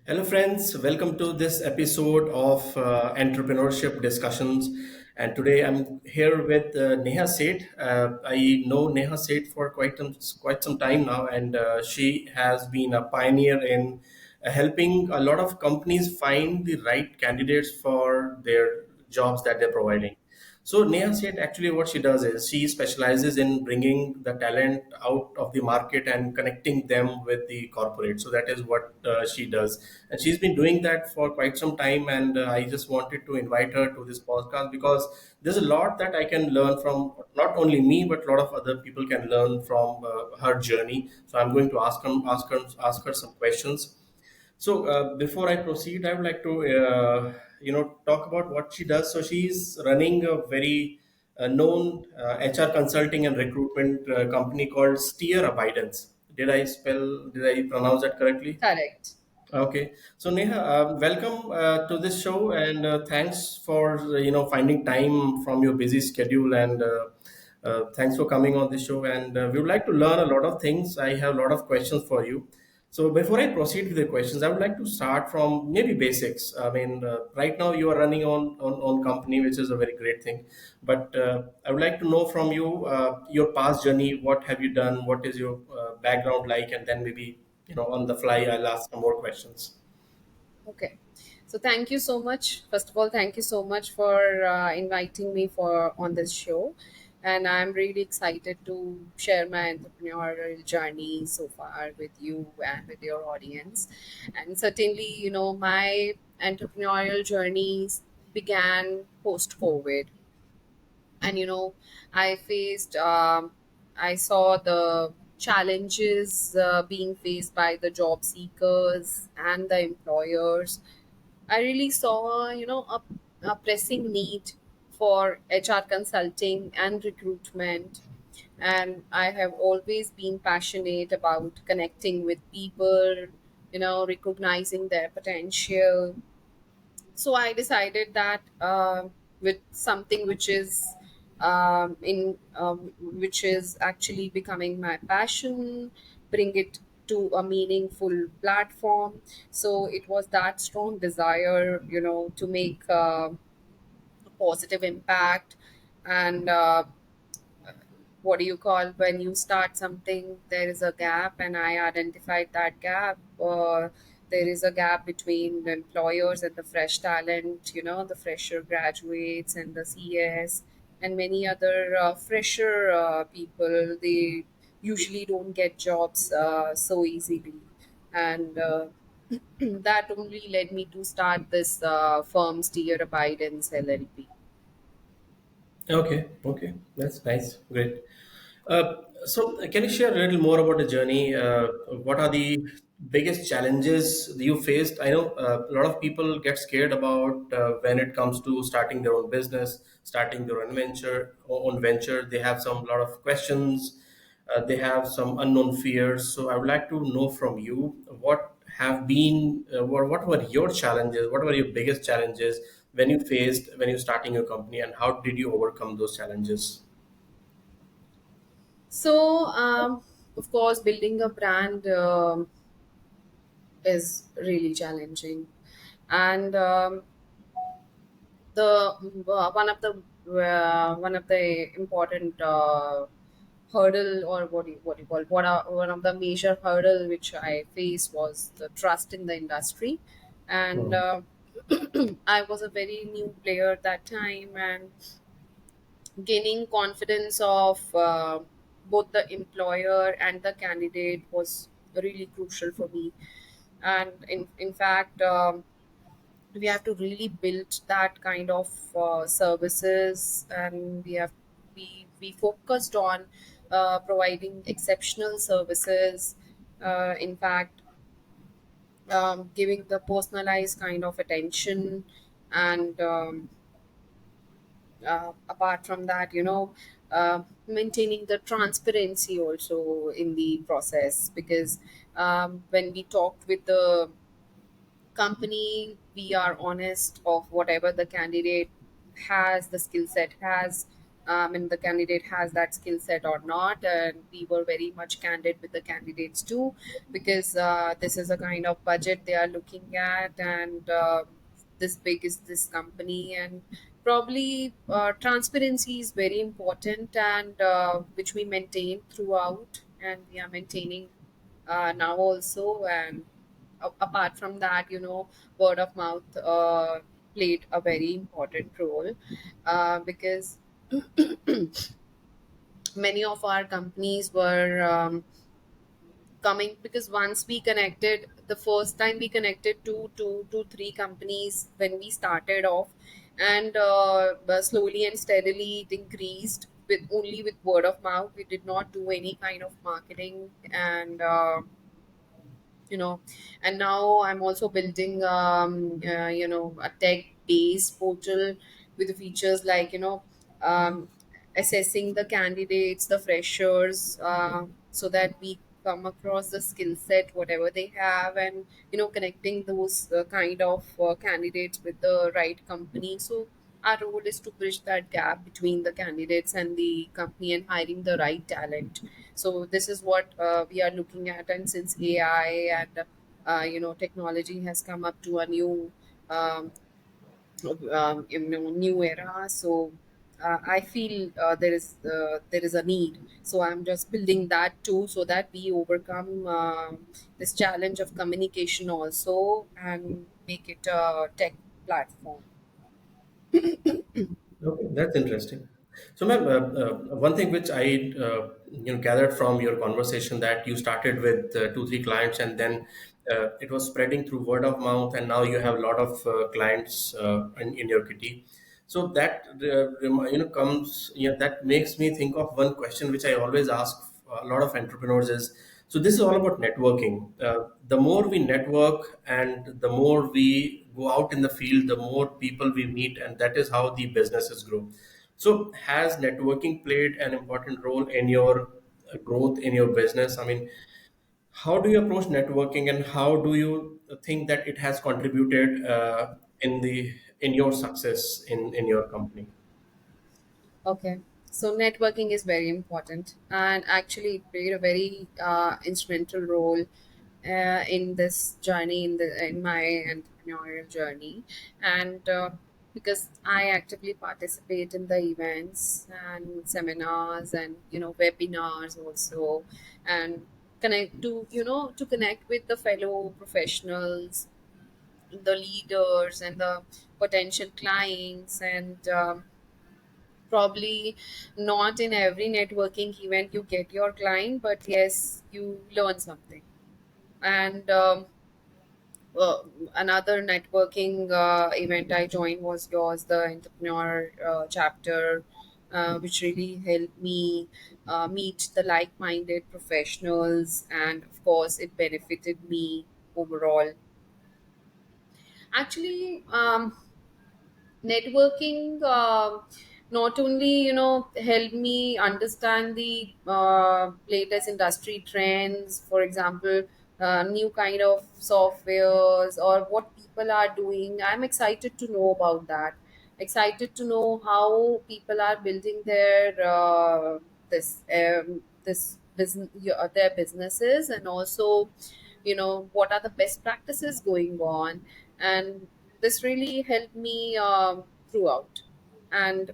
Hello, friends. Welcome to this episode of Entrepreneurship Discussions. And today I'm here with Neha Seth. I know Neha Seth for quite some time now, and she has been a pioneer in helping a lot of companies find the right candidates for their jobs that they're providing. So Neha said actually what she does is she specializes in bringing the talent out of the market and connecting them with the corporate. So that is what she does, and she's been doing that for quite some time. And I just wanted to invite her to this podcast because there's a lot that I can learn from not only me but a lot of other people can learn from her journey. So I'm going to ask her some questions. So before I proceed, I would like to talk about what she does. So she's running a very known HR consulting and recruitment company called Steer Abidance. Did I pronounce that correctly? Correct. Okay, so Neha, welcome to this show, and thanks for finding time from your busy schedule, and thanks for coming on this show. And we would like to learn a lot of things. I have a lot of questions for you. So before I proceed with the questions, I would like to start from maybe basics. I mean, right now you are running on company, which is a very great thing. But I would like to know from you your past journey. What have you done? What is your background like? And then maybe on the fly I'll ask some more questions. Okay. So thank you so much. First of all, thank you so much for inviting me for on this show, and I'm really excited to share my entrepreneurial journey so far with you and with your audience. And certainly, my entrepreneurial journeys began post COVID, and I saw the challenges being faced by the job seekers and the employers. I really saw a pressing need for HR consulting and recruitment, and I have always been passionate about connecting with people, recognizing their potential. So I decided that with something which is actually becoming my passion, bring it to a meaningful platform. So it was that strong desire, to make a positive impact. And what do you call, when you start something, there is a gap, and I identified that gap. There is a gap between the employers and the fresh talent, the fresher graduates and the CS and many other fresher people. They usually don't get jobs so easily, and that only led me to start this firm, Steer Abidance LLP. Okay, okay, that's nice, great. So can you share a little more about the journey? What are the biggest challenges you faced? I know a lot of people get scared about when it comes to starting their own business, starting their own venture. They have some lot of questions. They have some unknown fears. So I would like to know from you what were your challenges? What were your biggest challenges when you faced when you starting your company, and how did you overcome those challenges? So, of course, building a brand is really challenging, and the one of the important hurdle, or what do you call it? One of the major hurdle which I faced was the trust in the industry, and Hmm. I was a very new player at that time, and gaining confidence of both the employer and the candidate was really crucial for me. And in fact, we have to really build that kind of services, and we focused on providing exceptional services. In fact, giving the personalized kind of attention, and apart from that, maintaining the transparency also in the process, because when we talked with the company, we are honest of whatever the candidate has, the skill set has, and the candidate has that skill set or not. And we were very much candid with the candidates too, because this is a kind of budget they are looking at, and this big is this company, and probably transparency is very important, and which we maintain throughout, and we are maintaining now also. And apart from that, word of mouth played a very important role, because many of our companies were coming, because once we connected, the first time we connected to two to three companies when we started off, and but slowly and steadily it increased with only with word of mouth. We did not do any kind of marketing, and you know and now I'm also building a tech based portal with the features like um, assessing the candidates, the freshers, so that we come across the skill set whatever they have, and connecting those kind of candidates with the right company. So our role is to bridge that gap between the candidates and the company, and hiring the right talent. So this is what we are looking at. And since AI and technology has come up to a um, new era, so I feel there is a need. So I'm just building that too, so that we overcome this challenge of communication also, and make it a tech platform. Okay, that's interesting. So, ma'am, one thing which I gathered from your conversation, that you started with two, three clients, and then it was spreading through word of mouth, and now you have a lot of clients in your kitty. So that comes, that makes me think of one question which I always ask a lot of entrepreneurs is, so this is all about networking. The more we network and the more we go out in the field, the more people we meet, and that is how the businesses grow. So has networking played an important role in your growth in your business? I mean, how do you approach networking, and how do you think that it has contributed in your success in your company? Okay. So networking is very important, and actually it played a very instrumental role in this journey, in my entrepreneurial journey. And because I actively participate in the events and seminars and webinars also, and connect with the fellow professionals, the leaders, and the potential clients. And probably not in every networking event you get your client, but yes, you learn something. And uh, another networking event I joined was yours, the entrepreneur chapter, which really helped me meet the like-minded professionals, and of course it benefited me overall. Actually, networking not only help me understand the latest industry trends, for example, new kind of softwares or what people are doing. I'm excited to know about that, excited to know how people are building this business, their businesses, and also what are the best practices going on. And this really helped me throughout. And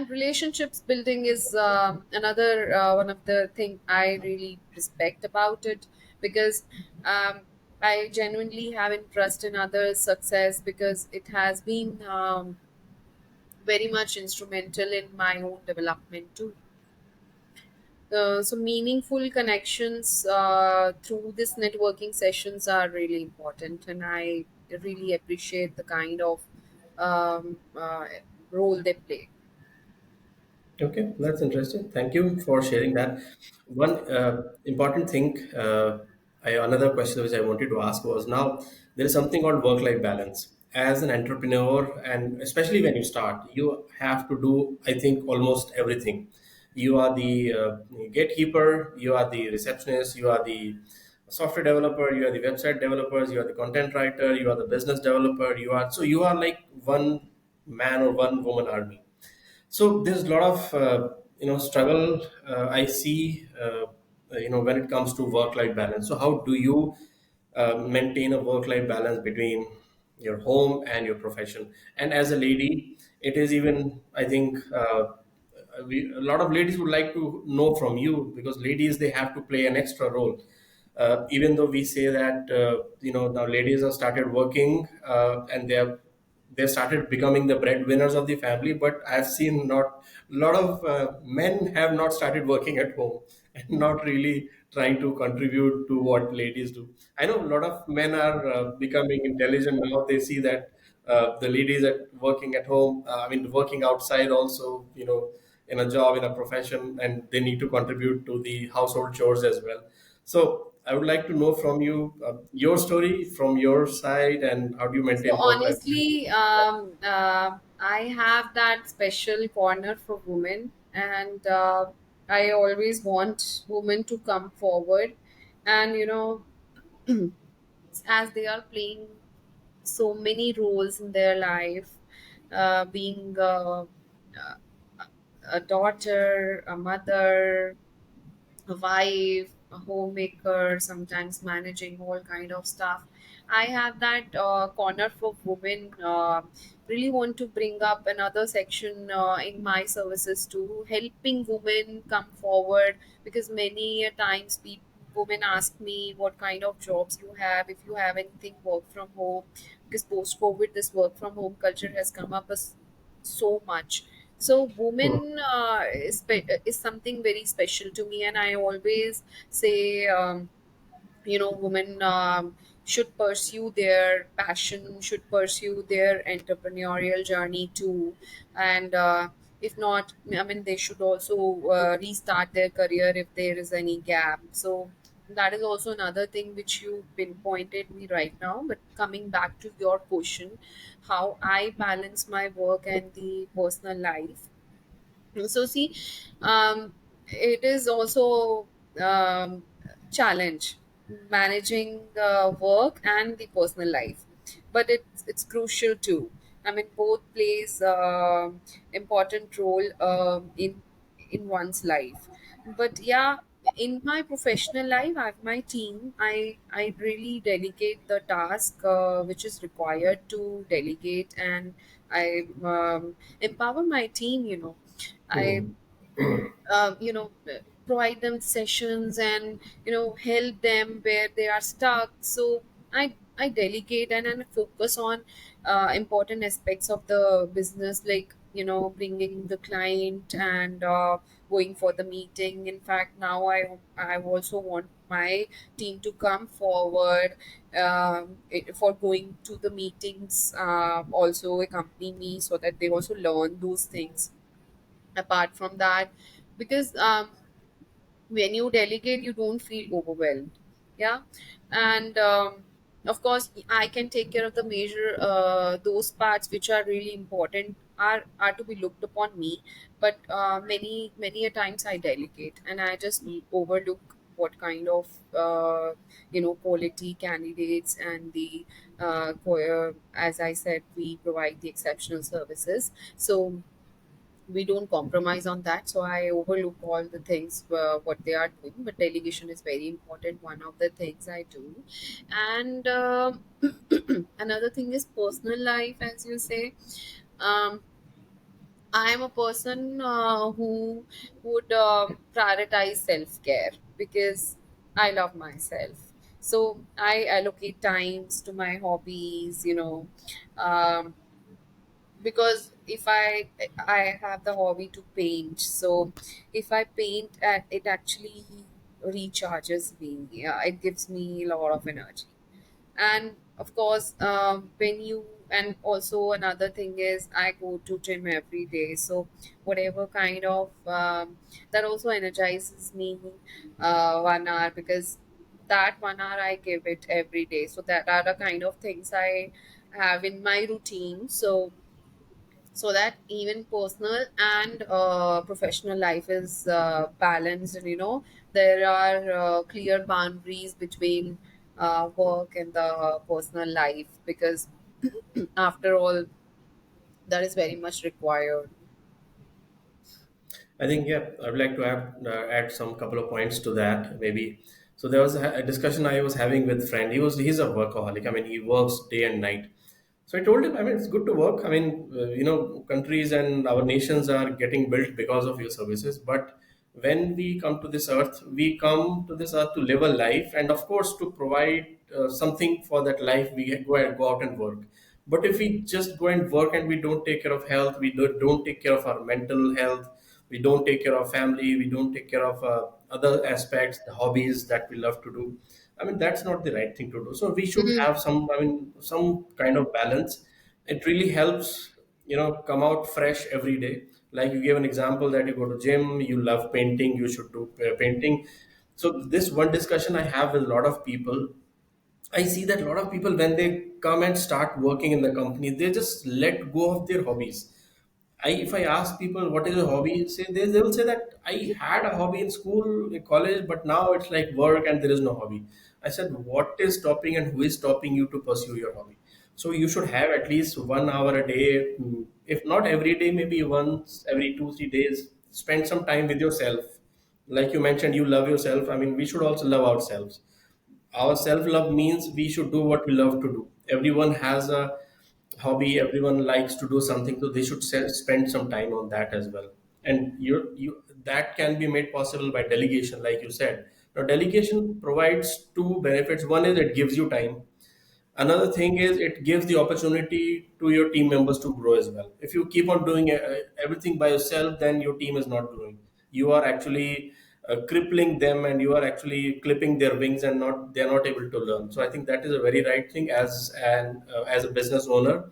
relationships building is another one of the thing I really respect about it, because um, I genuinely have interest in others success, because it has been very much instrumental in my own development too. So meaningful connections through this networking sessions are really important, and I really appreciate the kind of role they play. Okay, that's interesting. Thank you for sharing that. One important thing, another question which I wanted to ask was, now there is something called work-life balance. As an entrepreneur, and especially when you start, you have to do, I think, almost everything. You are the gatekeeper, you are the receptionist, you are the software developer, you are the website developers, you are the content writer, you are the business developer, you are like one man or one woman army. So there's a lot of struggle I see when it comes to work-life balance. So how do you maintain a work-life balance between your home and your profession? And as a lady, it is even, I think, a lot of ladies would like to know from you, because ladies, they have to play an extra role. Even though we say that now ladies have started working, and they started becoming the breadwinners of the family, but I've seen not a lot of men have not started working at home and not really trying to contribute to what ladies do. I know a lot of men are becoming intelligent now. They see that the ladies are working at home, working outside also, in a job, in a profession, and they need to contribute to the household chores as well. So I would like to know from you, your story from your side, and how do you So maintain work life? honestly, I have that special corner for women, and I always want women to come forward, and as they are playing so many roles in their life, being a daughter, a mother, a wife, a homemaker, sometimes managing all kind of stuff. I have that corner for women. Really want to bring up another section in my services too, helping women come forward, because many a times people women ask me what kind of jobs you have, if you have anything work from home, because post COVID this work from home culture has come up as so much. So women is something very special to me, and I always say, women should pursue their passion, should pursue their entrepreneurial journey too, and if not, I mean, they should also restart their career if there is any gap. So that is also another thing which you pinpointed me right now. But coming back to your question, how I balance my work and the personal life. So see, it is also challenge managing the work and the personal life, but it's crucial too. I mean, both plays important role in one's life. But yeah, in my professional life, I have my team. I really delegate the task which is required to delegate, and I empower my team. I Mhm. provide them sessions, and help them where they are stuck. So I delegate, and focus on important aspects of the business, like bringing the client, and going for the meeting. In fact, now I also want my team to come forward, for going to the meetings, also accompany me, so that they also learn those things. Apart from that, because when you delegate, you don't feel overwhelmed. Yeah. And of course, I can take care of the major those parts which are really important, are to be looked upon me. But many a times I delegate, and I just overlook what kind of quality candidates, and the as I said, we provide the exceptional services. So we don't compromise on that. So I overlook all the things what they are doing, but delegation is very important, one of the things I do. And another thing is personal life, as you say. um, I am a person who would prioritize self-care, because I love myself. So I allocate times to my hobbies, um, because if I have the hobby to paint. So if I paint, it actually recharges me. Yeah, it gives me a lot of energy. And of course, when you and also another thing is, I go to gym every day. So whatever kind of that also energizes me 1 hour, because that 1 hour I give it every day. So that are the kind of things I have in my routine. So that even personal and professional life is balanced, and there are clear boundaries between work and the personal life, because after all, that is very much required. I think, yeah, I would like to add some couple of points to that, maybe. So there was a discussion I was having with friend. He's a workaholic. I mean, he works day and night. So I told him, I mean, it's good to work. I mean, countries and our nations are getting built because of your services. But when we come to this earth, we come to this earth to live a life, and of course, to provide something for that life. We go out and work. But if we just go and work and we don't take care of health, we don't take care of our mental health, we don't take care of family, we don't take care of other aspects, the hobbies that we love to do. I mean, that's not the right thing to do. So we should Mhm. have some, I mean, some kind of balance. It really helps, come out fresh every day. Like you gave an example that you go to gym, you love painting, you should do painting. So this one discussion I have with a lot of people, I see that a lot of people, when they come and start working in the company, they just let go of their hobbies. If I ask people what is a hobby, they will say that I had a hobby in school, in college, but now it's like work and there is no hobby. I said, what is stopping and who is stopping you to pursue your hobby? So you should have at least 1 hour a day, if not every day, maybe once every 2 3 days. Spend some time with yourself. Like you mentioned, you love yourself. I mean, we should also love ourselves. Our self love means we should do what we love to do. Everyone has a hobby, everyone likes to do something, so they should spend some time on that as well. And you that can be made possible by delegation, like you said. Now delegation provides two benefits. One is it gives you time. Another thing is it gives the opportunity to your team members to grow as well. If you keep on doing everything by yourself, then your team is not growing. You are actually crippling them, and you are actually clipping their wings, and not they're not able to learn. So I think that is a very right thing. As a business owner,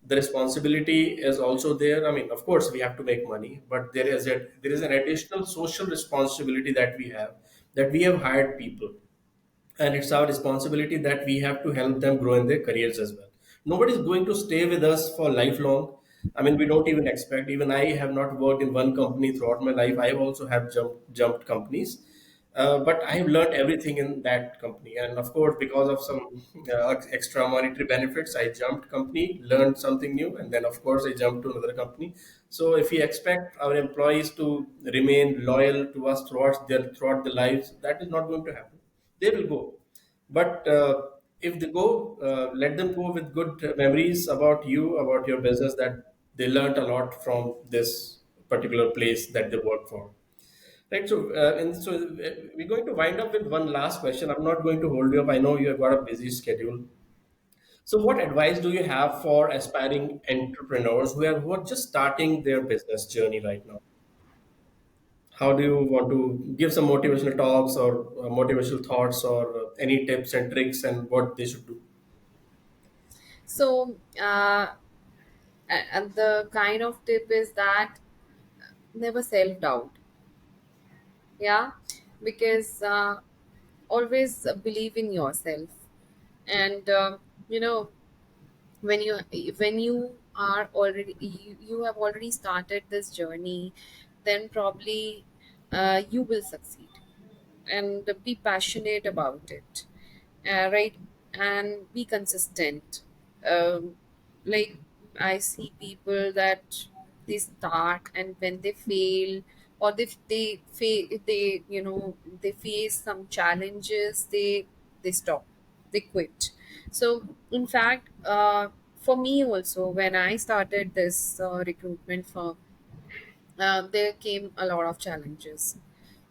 the responsibility is also there. I mean, of course we have to make money, but there is an additional social responsibility that we have hired people, and it's our responsibility that we have to help them grow in their careers as well. Nobody's going to stay with us for lifelong. I mean, we don't even expect. Even I have not worked in one company throughout my life. I also have jumped companies, but I have learned everything in that company. And of course, because of some extra monetary benefits, I jumped company, learned something new, and then of course I jumped to another company. So if we expect our employees to remain loyal to us throughout their lives, that is not going to happen. They will go. But if they go, let them go with good memories about you, about your business, that they learned a lot from this particular place that they work for. Right. So we're going to wind up with one last question. I'm not going to hold you up. I know you have got a busy schedule. So, what advice do you have for aspiring entrepreneurs who are just starting their business journey right now? How do you want to give some motivational talks or motivational thoughts, or any tips and tricks and what they should do? So, and the kind of tip is that never self doubt. Yeah, because always believe in yourself, and you know when you are already you have already started this journey, then probably you will succeed, and be passionate about it, right? And be consistent. um, like, I see people that they start, and when they fail, or they face some challenges, they stop, they quit. So in fact, for me also, when I started this recruitment firm, there came a lot of challenges.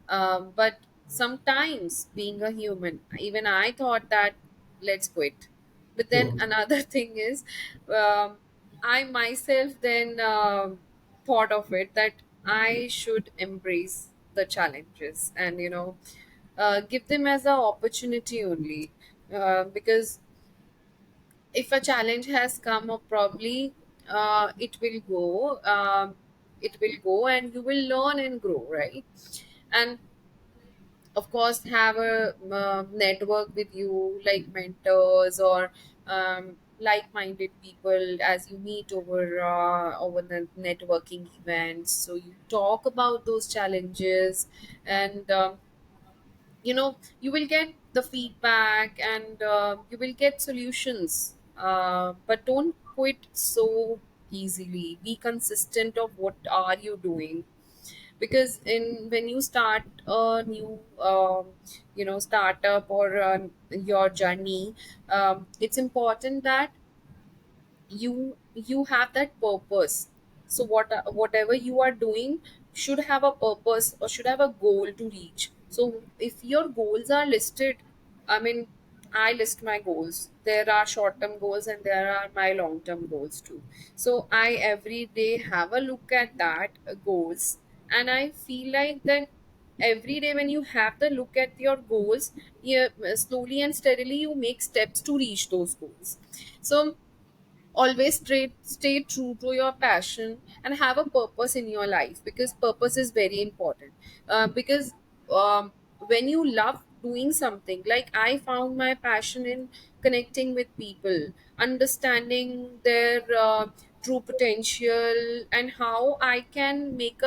But sometimes, being a human, even I thought that let's quit. But then Mhm. another thing is, um, I myself then thought of it that I should embrace the challenges, and give them as an opportunity only, because if a challenge has come up, probably it will go, and you will learn and grow, right? And of course, have a network with you, like mentors or like-minded people, as you meet over the networking events, so you talk about those challenges, and you will get the feedback, and you will get solutions, but don't quit so easily. Be consistent of what are you doing. because in when you start a new startup or your journey, it's important that you have that purpose. So whatever you are doing should have a purpose or should have a goal to reach. So if your goals are listed, I mean, I list my goals. There are short term goals and there are my long term goals too. So I every day have a look at that goals, and I feel like that every day when you have the look at your goals, you, slowly and steadily you make steps to reach those goals. So always stay true to your passion and have a purpose in your life, because purpose is very important. Because when you love doing something, like I found my passion in connecting with people, understanding their true potential, and how I can make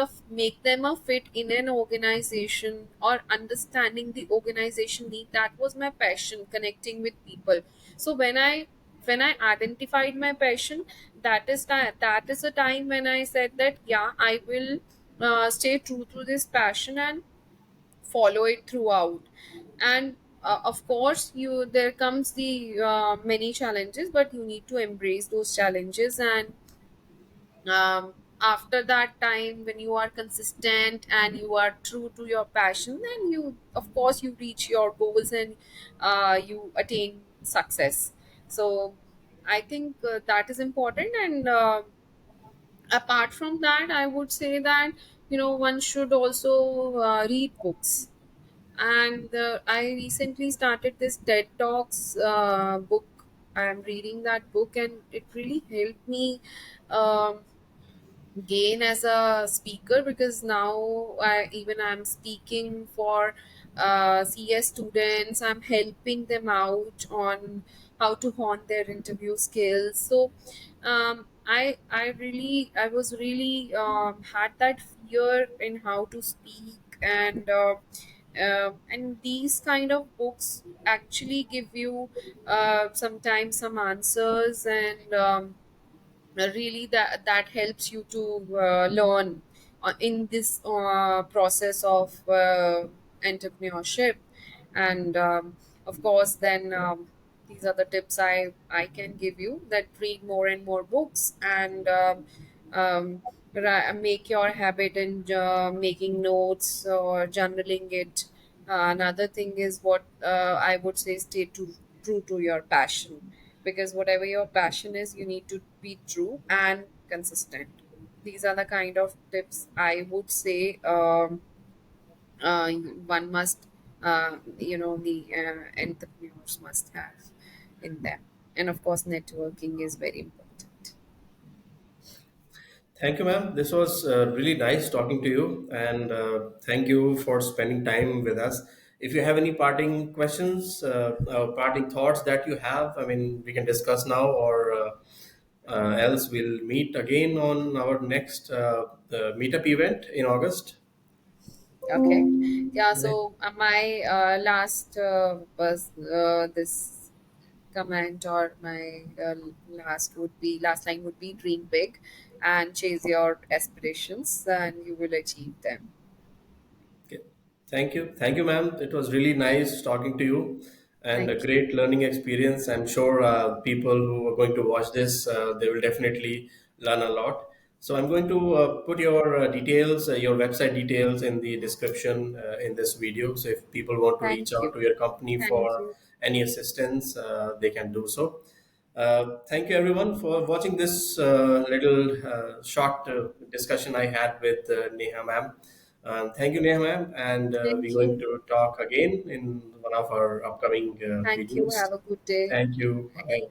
them a fit in an organization, or understanding the organization need. That was my passion, connecting with people. So when I identified my passion, that is a time when I said that yeah, I will stay true to this passion and follow it throughout. And of course, you there comes the many challenges, but you need to embrace those challenges. And after that time, when you are consistent and you are true to your passion, then you, of course, you reach your goals and you attain success. So I think that is important. And apart from that, I would say that one should also read books. And I recently started this TED Talks book. I'm reading that book, and it really helped me um, gain as a speaker, because now I'm speaking for CS students. I'm helping them out on how to hone their interview skills. So I was really had that fear in how to speak. And these kind of books actually give you sometimes some answers. And really that helps you to learn in this process of entrepreneurship. And of course, then these are the tips I can give you: that read more and more books, and make your habit in making notes or journaling it. Another thing is what I would say: stay true to your passion, because whatever your passion is, you need to be true and consistent. These are the kind of tips I would say one must the entrepreneurs must have in them. And of course, networking is very important. Thank you, ma'am. This was really nice talking to you, and thank you for spending time with us. If you have any parting questions, parting thoughts that you have, I mean, we can discuss now, or else we'll meet again on our next meetup event in August. Okay. Yeah, Right. so my last was this comment, or my last line would be: dream big and chase your aspirations, and you will achieve them. Okay. Thank you. Thank you, ma'am. It was really nice talking to you and a Thank you. great learning experience. I'm sure people who are going to watch this, they will definitely learn a lot. So I'm going to put your details, your website details in the description in this video. So if people want to reach Thank out you. to your company Thank for you. any assistance, they can do so. Thank you, everyone, for watching this little short discussion I had with Neha ma'am. Thank you, Neha ma'am, and we're Thank going you. to talk again in one of our upcoming Thank you. videos. Have a good day. Thank you. Bye. Bye.